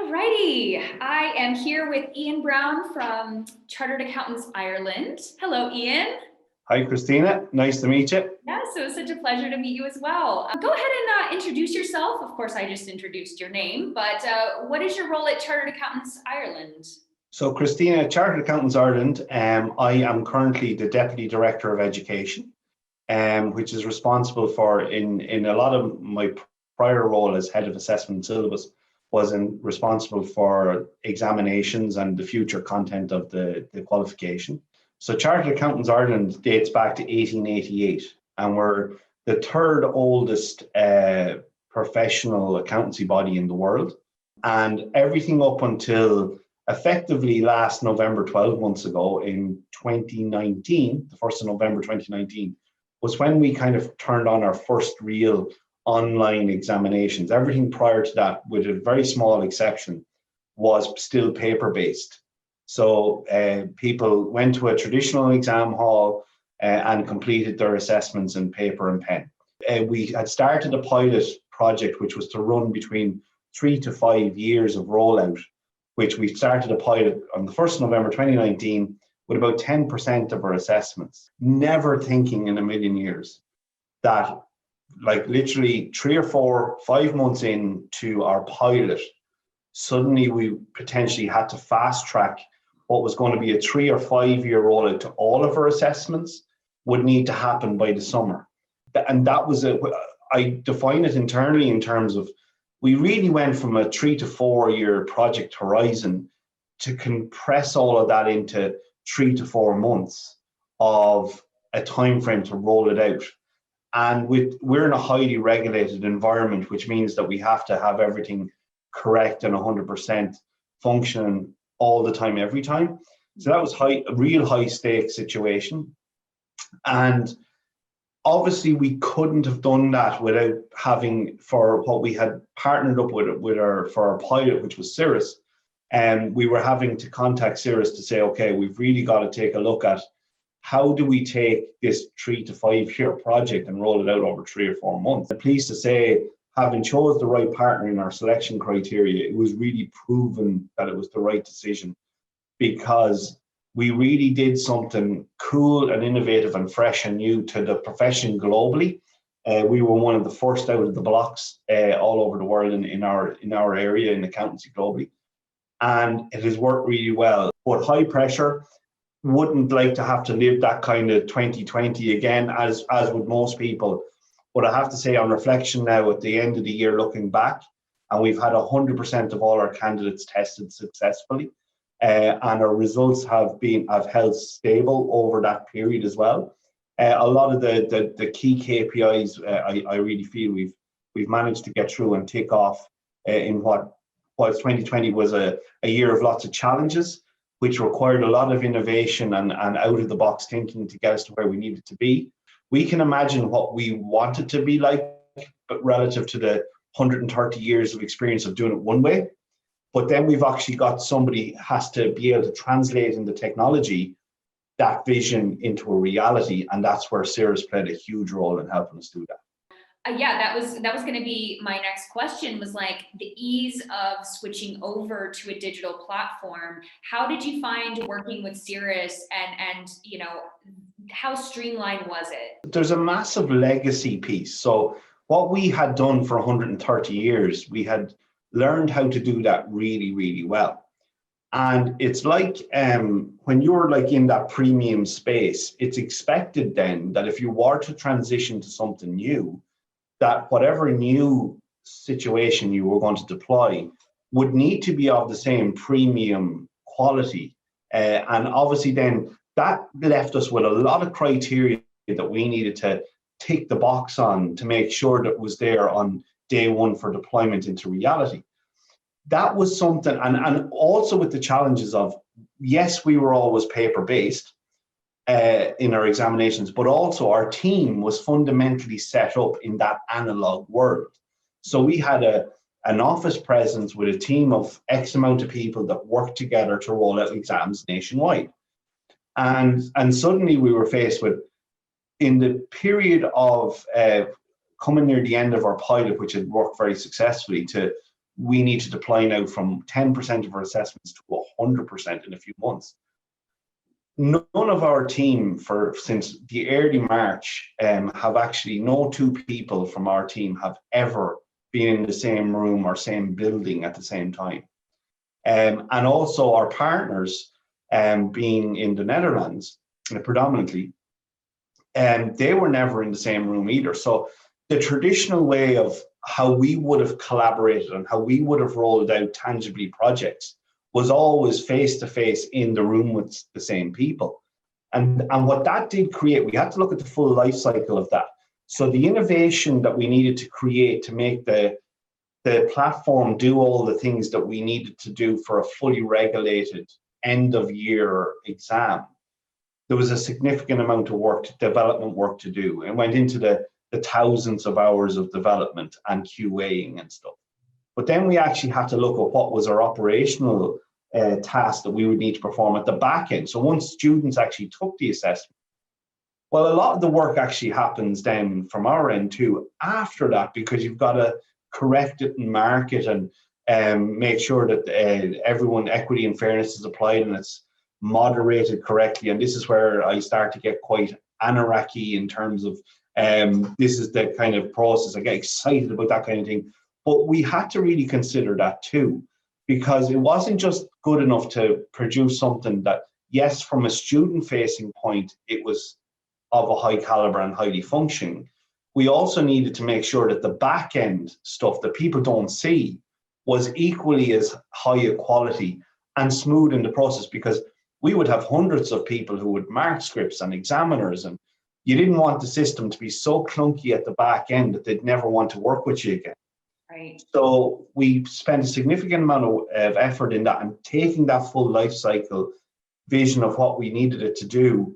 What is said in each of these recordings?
Alrighty, I am here with Ian Brown from Chartered Accountants Ireland. Hello, Ian. Hi, Christina. Nice to meet you. Yeah, so it's such a pleasure to meet you as well. Go ahead and introduce yourself. Of course, I just introduced your name, but what is your role at Chartered Accountants Ireland? So, Christina, Chartered Accountants Ireland, I am currently the Deputy Director of Education, which is responsible for, in a lot of my prior role as Head of Assessment and Syllabus, responsible for examinations and the future content of the qualification. So Chartered Accountants Ireland dates back to 1888, and we're the third oldest professional accountancy body in the world. And everything up until effectively last November, 12 months ago in 2019, the 1st of November 2019, was when we kind of turned on our first real online examinations. Everything prior to that, with a very small exception, was still paper-based. So people went to a traditional exam hall and completed their assessments in paper and pen. We had started a pilot project which was to run between 3 to 5 years of rollout, which we started a pilot on the 1st of November 2019 with about 10% of our assessments, never thinking in a million years that, like, literally 3 or 4, 5 months into our pilot, suddenly we potentially had to fast track what was going to be a 3 or 5 year rollout to all of our assessments would need to happen by the summer. And that was I define it internally in terms of, we really went from a 3 to 4 year project horizon to compress all of that into 3 to 4 months of a time frame to roll it out. And we're in a highly regulated environment, which means that we have to have everything correct and 100% functioning all the time, every time. So that was a real high stakes situation. And obviously we couldn't have done that without having, for what we had partnered up with for our pilot, which was Cirrus. And we were having to contact Cirrus to say, okay, we've really got to take a look at how do we take this 3 to 5 year project and roll it out over 3 or 4 months. I'm pleased to say, having chose the right partner in our selection criteria, it was really proven that it was the right decision, because we really did something cool and innovative and fresh and new to the profession globally. We were one of the first out of the blocks all over the world in our area in accountancy globally. And it has worked really well, but high pressure. Wouldn't like to have to live that kind of 2020 again, as would most people. But I have to say, on reflection now at the end of the year, looking back, and we've had 100% of all our candidates tested successfully, and our results have held stable over that period as well. A lot of the key KPIs, I really feel we've managed to get through and tick off in whilst 2020 was a year of lots of challenges, which required a lot of innovation and out of the box thinking to get us to where we needed to be. We can imagine what we wanted to be like, but relative to the 130 years of experience of doing it one way. But then we've actually got somebody has to be able to translate in the technology that vision into a reality, and that's where Cirrus played a huge role in helping us do that. Yeah, that was going to be my next question, was like the ease of switching over to a digital platform. How did you find working with Cirrus, and how streamlined was it? There's a massive legacy piece. So what we had done for 130 years, we had learned how to do that really, really well. And it's like when you're like in that premium space, it's expected then that if you were to transition to something new, that whatever new situation you were going to deploy would need to be of the same premium quality. And obviously then that left us with a lot of criteria that we needed to tick the box on to make sure that was there on day one for deployment into reality. That was something, and also with the challenges of, yes, we were always paper-based, in our examinations, but also our team was fundamentally set up in that analog world. So we had an office presence with a team of X amount of people that worked together to roll out exams nationwide. And suddenly we were faced with, in the period of coming near the end of our pilot, which had worked very successfully, to we need to deploy now from 10% of our assessments to 100% in a few months. None of our team since the early March have actually, no two people from our team have ever been in the same room or same building at the same time. And also our partners being in the Netherlands predominantly, they were never in the same room either. So the traditional way of how we would have collaborated and how we would have rolled out tangibly projects was always face-to-face in the room with the same people. And what that did create, we had to look at the full life cycle of that. So the innovation that we needed to create to make the platform do all the things that we needed to do for a fully regulated end of year exam, there was a significant amount of development work to do, and went into the thousands of hours of development and QAing and stuff. But then we actually had to look at what was our operational task that we would need to perform at the back end. So once students actually took the assessment, well, a lot of the work actually happens then from our end too after that, because you've got to correct it and mark it and make sure that everyone equity and fairness is applied and it's moderated correctly. And this is where I start to get quite anarchy in terms of this is the kind of process. I get excited about that kind of thing. But we had to really consider that too, because it wasn't just good enough to produce something that, yes, from a student-facing point, it was of a high caliber and highly functioning. We also needed to make sure that the back-end stuff that people don't see was equally as high a quality and smooth in the process, because we would have hundreds of people who would mark scripts and examiners, and you didn't want the system to be so clunky at the back end that they'd never want to work with you again. Right. So we spent a significant amount of effort in that, and taking that full life cycle vision of what we needed it to do,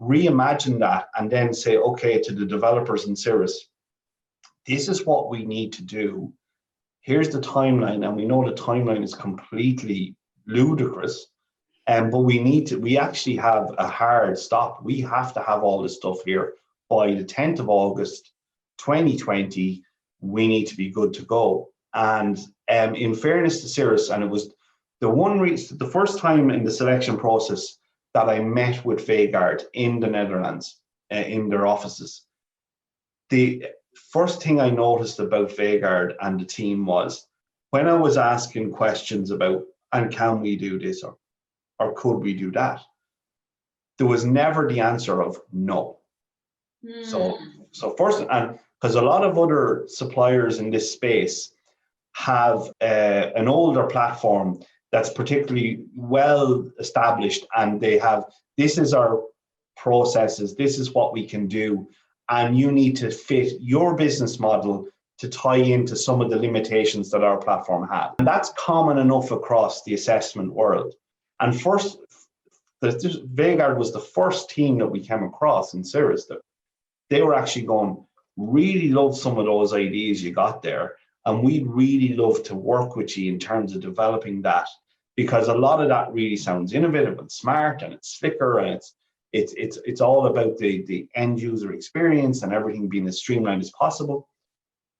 reimagine that, and then say, okay, to the developers in Cirrus, this is what we need to do. Here's the timeline, and we know the timeline is completely ludicrous, but we actually have a hard stop. We have to have all this stuff here by the 10th of August, 2020. We need to be good to go. And in fairness to Cirrus, and it was the first time in the selection process that I met with Vegard in the Netherlands, in their offices. The first thing I noticed about Vegard and the team was, when I was asking questions about, and can we do this, or could we do that, there was never the answer of no. So first, and because a lot of other suppliers in this space have an older platform that's particularly well established, and they have, this is our processes, this is what we can do, and you need to fit your business model to tie into some of the limitations that our platform had. And that's common enough across the assessment world. And first, Vegard was the first team that we came across in Cirrus that they were actually going, really love some of those ideas you got there, and we'd really love to work with you in terms of developing that, because a lot of that really sounds innovative and smart, and it's slicker, and it's all about the end user experience and everything being as streamlined as possible.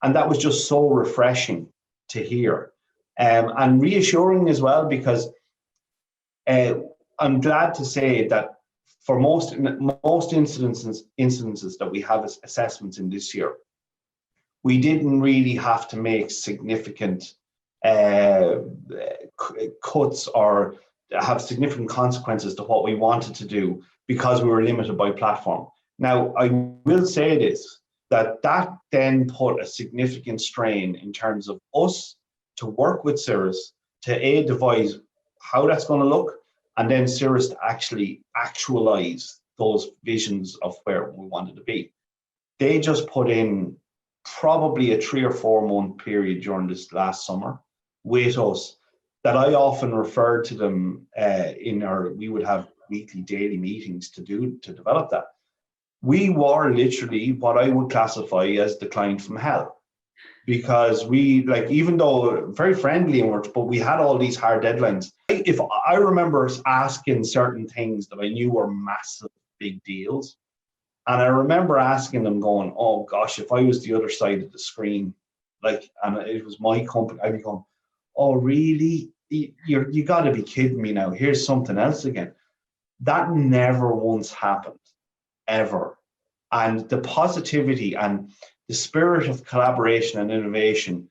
And that was just so refreshing to hear, and reassuring as well, because I'm glad to say that for most instances that we have as assessments in this year, we didn't really have to make significant cuts or have significant consequences to what we wanted to do, because we were limited by platform. Now, I will say this, that then put a significant strain in terms of us to work with Cirrus to devise how that's going to look, and then Cirrus to actually actualize those visions of where we wanted to be. They just put in probably a 3 or 4 month period during this last summer with us that I often referred to them we would have weekly, daily meetings to develop that. We were literally what I would classify as the client from hell, because we, like, even though very friendly but we had all these hard deadlines. If I remember asking certain things that I knew were massive, big deals, and I remember asking them going, oh gosh, if I was the other side of the screen, like, and it was my company, I'd be going, oh, really? You got to be kidding me now. Here's something else again. That never once happened, ever. And the positivity and the spirit of collaboration and innovation,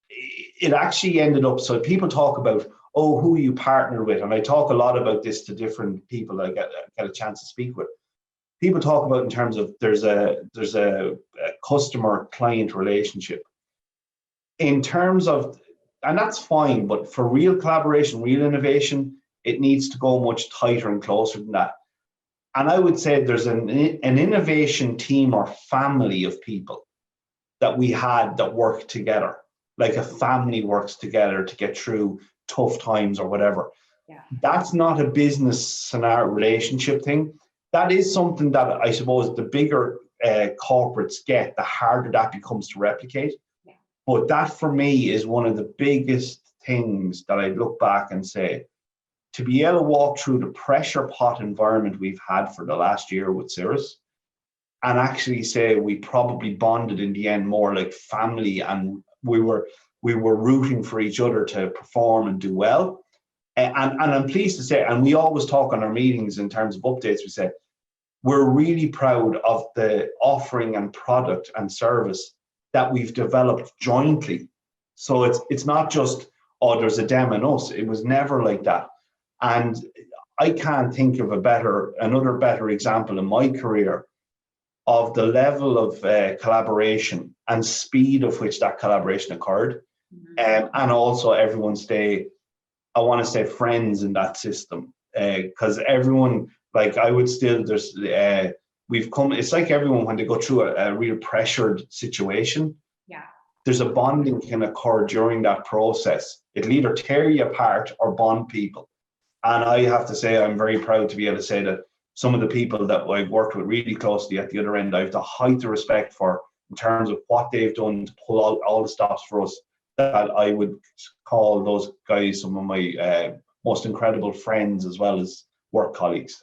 it actually ended up, so people talk about, oh, who you partner with. And I talk a lot about this to different people I get a chance to speak with. People talk about in terms of there's a customer client relationship. In terms of, and that's fine, but for real collaboration, real innovation, it needs to go much tighter and closer than that. And I would say there's an innovation team or family of people that we had that worked together, like a family works together to get through tough times or whatever. Yeah. That's not a business scenario relationship thing. That is something that I suppose the bigger corporates get, the harder that becomes to replicate. Yeah. But that for me is one of the biggest things that I look back and say, to be able to walk through the pressure pot environment we've had for the last year with Cirrus and actually say we probably bonded in the end more like family, and we were rooting for each other to perform and do well. And I'm pleased to say, and we always talk on our meetings in terms of updates, we say, we're really proud of the offering and product and service that we've developed jointly. So it's not just, oh, there's a them and us. It was never like that. And I can't think of another better example in my career of the level of collaboration and speed of which that collaboration occurred. And also everyone I want to say friends in that system, because everyone, like I would still, it's like everyone when they go through a real pressured situation, yeah, there's a bonding can occur during that process. It'll either tear you apart or bond people. And I have to say, I'm very proud to be able to say that some of the people that I've worked with really closely at the other end, I have the height of respect for in terms of what they've done to pull out all the stops for us, that I would call those guys some of my most incredible friends as well as work colleagues.